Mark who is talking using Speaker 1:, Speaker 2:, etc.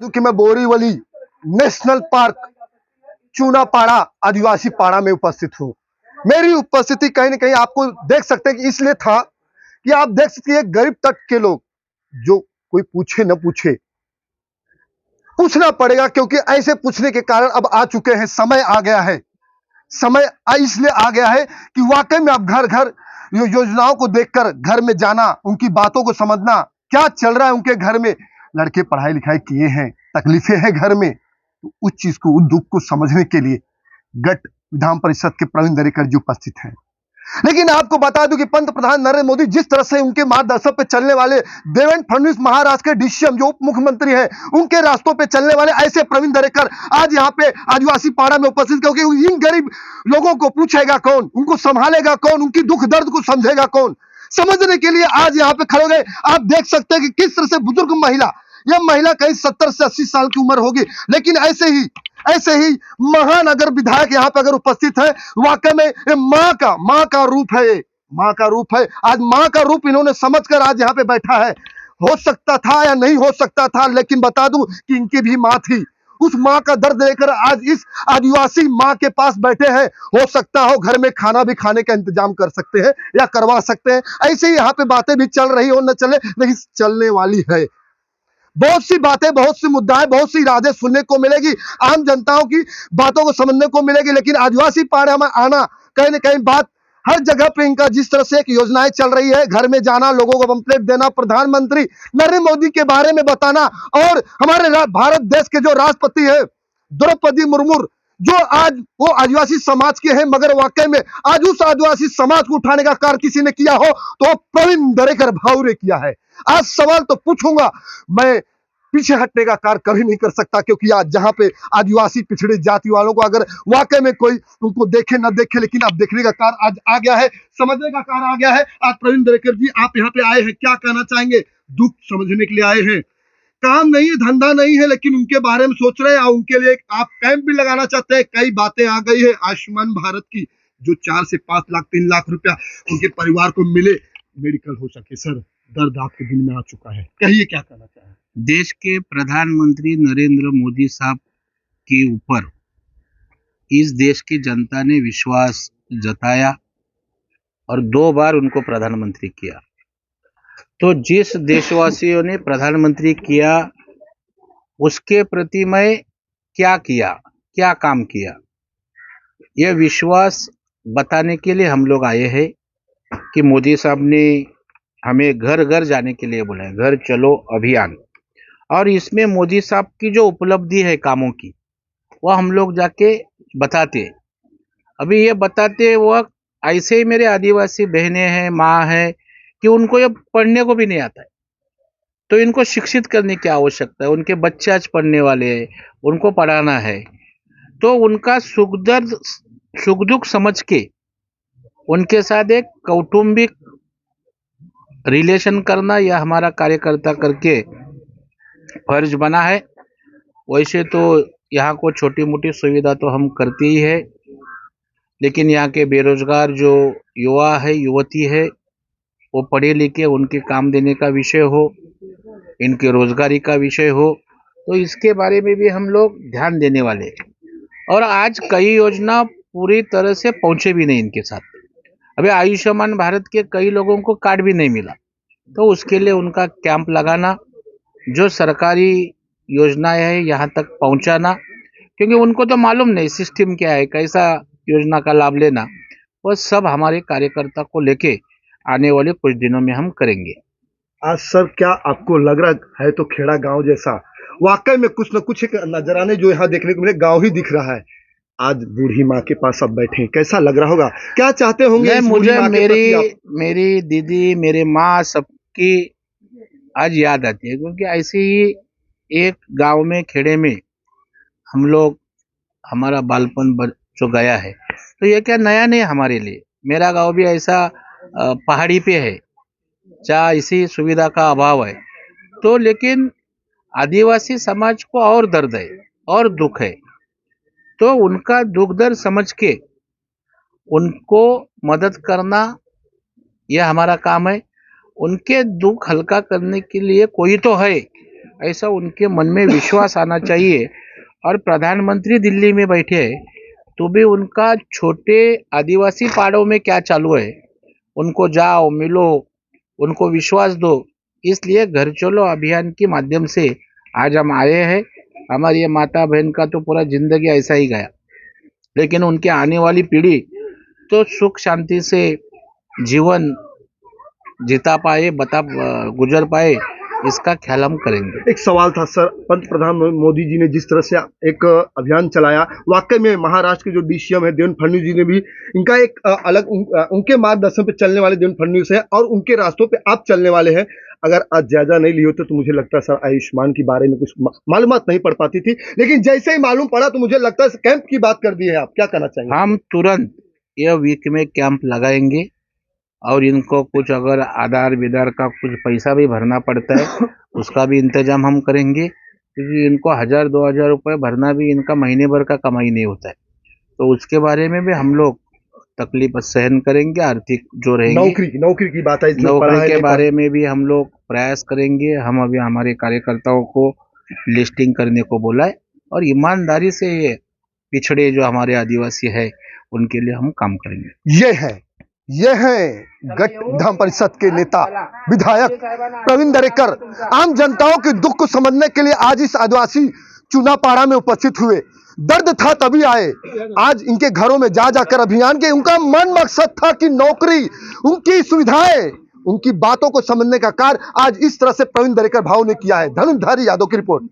Speaker 1: कि मैं Borivali national park चूनापाड़ा आदिवासी पाड़ा में उपस्थित हूँ। मेरी उपस्थिति कहीं ना कहीं आपको देख सकते हैं कि इसलिए था कि आप देख सकते हैं गरीब तक के लोग जो कोई पूछे न पूछे पूछना पड़ेगा, क्योंकि ऐसे पूछने के कारण अब आ चुके हैं, समय आ गया है। समय इसलिए आ गया है कि वाकई में अब घर घर योजनाओं को देखकर घर में जाना, उनकी बातों को समझना, क्या चल रहा है उनके घर में, लड़के पढ़ाई लिखाई किए हैं, तकलीफें हैं घर में, तो उस चीज को, उस दुख को समझने के लिए गट विधान परिषद के प्रवीण दरेकर जी उपस्थित हैं। लेकिन आपको बता दूं कि पंतप्रधान नरेंद्र मोदी जिस तरह से उनके मार्गदर्शन पे चलने वाले देवेंद्र फडणवीस महाराष्ट्र के डीसीएम जो उप मुख्यमंत्री हैं, उनके रास्तों पे चलने वाले ऐसे प्रवीण दरेकर आज यहाँ पे आदिवासी पाड़ा में उपस्थित, क्योंकि इन गरीब लोगों को पूछेगा कौन, उनको संभालेगा कौन, उनकी दुख दर्द को समझेगा कौन, समझने के लिए आज यहाँ पे खड़े हो गए। आप देख सकते हैं कि किस तरह से बुजुर्ग महिला, यह महिला कहीं 70 से 80 साल की उम्र होगी, लेकिन ऐसे ही महानगर विधायक यहाँ पे अगर उपस्थित है, वाकई में ये माँ का रूप है, ये माँ का रूप है। आज माँ का रूप इन्होंने समझकर आज यहाँ पे बैठा है। हो सकता था या नहीं हो सकता था, लेकिन बता दूं कि इनकी भी माँ थी। उस माँ का दर्द लेकर आज इस आदिवासी माँ के पास बैठे हैं। हो सकता हो घर में खाना भी खाने का इंतजाम कर सकते हैं या करवा सकते हैं। ऐसे ही यहाँ पे बातें भी चल रही हो न चले, लेकिन चलने वाली है। बहुत सी बातें, बहुत सी मुद्दाएं, बहुत सी इरादे सुनने को मिलेगी, आम जनताओं की बातों को समझने को मिलेगी, लेकिन आदिवासी पाड़ा में आना कहीं ना कहीं बात हर जगह पे इनका जिस तरह से एक योजनाएं चल रही है, घर में जाना, लोगों को पंपलेट देना, प्रधानमंत्री नरेंद्र मोदी के बारे में बताना, और हमारे भारत देश के जो राष्ट्रपति है द्रौपदी मुर्मू, जो आज वो आदिवासी समाज के हैं, मगर वाकई में आज उस आदिवासी समाज को उठाने का कार्य किसी ने किया हो तो प्रवीण दरेकर भाऊ ने किया है। आज सवाल तो पूछूंगा, मैं पीछे हटने का कार्य कभी नहीं कर सकता, क्योंकि आज जहां पे आदिवासी पिछड़ी जाति वालों को अगर वाकई में कोई उनको देखे न देखे, लेकिन अब देखने का कार्य आज आ गया है, समझने का कार्य आ गया है। आज प्रवीण दरेकर जी आप यहाँ पे आए हैं, क्या कहना चाहेंगे? दुख समझने के लिए आए हैं, काम नहीं है, धंधा नहीं है, लेकिन उनके बारे में सोच रहे हैं, उनके लिए आप कैंप भी लगाना चाहते हैं। कई बातें आ गई है आयुष्मान भारत की, जो 4 से 5 लाख 3 लाख रुपया उनके परिवार को मिले, मेडिकल हो सके। सर, दर्द आपके दिल में आ चुका है, कहिए क्या कहना चाहें?
Speaker 2: देश के प्रधानमंत्री नरेंद्र मोदी साहब के ऊपर इस देश की जनता ने विश्वास जताया और 2 बार उनको प्रधानमंत्री किया। तो जिस देशवासियों ने प्रधानमंत्री किया उसके प्रति मैं क्या किया, क्या काम किया, यह विश्वास बताने के लिए हम लोग आए हैं कि मोदी साहब ने हमें घर घर जाने के लिए बुलाया, घर चलो अभियान। और इसमें मोदी साहब की जो उपलब्धि है कामों की, वह हम लोग जाके बताते। अभी ये बताते वह ऐसे ही मेरे आदिवासी बहनें हैं, माँ है, कि उनको ये पढ़ने को भी नहीं आता है, तो इनको शिक्षित करने की आवश्यकता है। उनके बच्चे आज पढ़ने वाले हैं, उनको पढ़ाना है, तो उनका सुख दुख समझ के उनके साथ एक कौटुंबिक रिलेशन करना, यह हमारा कार्यकर्ता करके फर्ज बना है। वैसे तो यहाँ को छोटी मोटी सुविधा तो हम करते ही है, लेकिन यहाँ के बेरोजगार जो युवा है, युवती है, वो पढ़े लिखे, उनके काम देने का विषय हो, इनके रोजगारी का विषय हो, तो इसके बारे में भी हम लोग ध्यान देने वाले हैं। और आज कई योजना पूरी तरह से पहुंचे भी नहीं इनके साथ। अभी आयुष्मान भारत के कई लोगों को कार्ड भी नहीं मिला, तो उसके लिए उनका कैंप लगाना, जो सरकारी योजनाएं है यहाँ तक पहुंचाना, क्योंकि उनको तो मालूम नहीं सिस्टम क्या है, कैसा योजना का लाभ लेना, वह सब हमारे कार्यकर्ता को लेके आने वाले कुछ दिनों में हम करेंगे।
Speaker 1: आज सर क्या आपको लग रहा है, तो खेड़ा गांव जैसा वाकई में कुछ न कुछ एक नजराने जो यहाँ देखने को मिले, गांव ही दिख रहा है। आज बूढ़ी माँ के पास सब बैठे हैं, कैसा लग रहा होगा, क्या चाहते होंगे?
Speaker 2: मुझे मेरी दीदी, मेरे माँ सबकी आज याद आती है, क्योंकि ऐसे ही एक गांव में, खेड़े में हम लोग, हमारा बालपन जो गया है, तो ये क्या नया नहीं हमारे लिए। मेरा गांव भी ऐसा पहाड़ी पे है, जहाँ इसी सुविधा का अभाव है, तो लेकिन आदिवासी समाज को और दर्द है और दुख है, तो उनका दुख दर्द समझ के उनको मदद करना यह हमारा काम है। उनके दुख हल्का करने के लिए कोई तो है, ऐसा उनके मन में विश्वास आना चाहिए। और प्रधानमंत्री दिल्ली में बैठे हैं तो भी उनका छोटे आदिवासी पहाड़ों में क्या चालू है, उनको जाओ मिलो, उनको विश्वास दो। इसलिए घर चलो अभियान के माध्यम से आज हम आए हैं। हमारी ये माता बहन का तो पूरा जिंदगी ऐसा ही गया, लेकिन उनके आने वाली पीढ़ी तो सुख शांति से जीवन जिता पाए, गुजर पाए, इसका ख्याल हम करेंगे।
Speaker 1: एक सवाल था सर, पंत प्रधान मोदी जी ने जिस तरह से एक अभियान चलाया, वाकई में महाराष्ट्र के जो डीसीएम है देवेंद्र फडणवीस जी ने भी इनका एक उनके मार्गदर्शन पे चलने वाले देवेंद्र फडणवीस है और उनके रास्तों पे आप चलने वाले हैं। अगर आज जायजा नहीं लिए होते तो मुझे लगता है सर आयुष्मान के बारे में कुछ मालूमात नहीं पड़ पाती थी, लेकिन जैसे ही मालूम पड़ा तो मुझे लगता है कैंप की बात कर दी है। आप क्या कहना चाहेंगे?
Speaker 2: हम तुरंत ये वीक में कैंप लगाएंगे और इनको कुछ अगर आधार विधार का कुछ पैसा भी भरना पड़ता है उसका भी इंतजाम हम करेंगे, क्योंकि इनको 1000-2000 रुपये भरना भी इनका महीने भर का कमाई नहीं होता है। तो उसके बारे में भी हम लोग तकलीफ सहन करेंगे, आर्थिक जो रहेंगे।
Speaker 1: नौकरी की बात है,
Speaker 2: नौकरी के बारे में भी हम लोग प्रयास करेंगे। हम अभी हमारे कार्यकर्ताओं को लिस्टिंग करने को बोला है और ईमानदारी से ये पिछड़े जो हमारे आदिवासी है उनके लिए हम काम करेंगे।
Speaker 1: ये है गठ विधान परिषद के नेता विधायक प्रवीण दरेकर आम जनताओं के दुख को समझने के लिए आज इस आदिवासी चुनापाड़ा में उपस्थित हुए। दर्द था तभी आए, आज इनके घरों में जा जाकर अभियान के उनका मन मकसद था कि नौकरी, उनकी सुविधाएं, उनकी बातों को समझने का कार्य आज इस तरह से प्रवीण दरेकर भाव ने किया है। धनुर्धारी यादव की रिपोर्ट।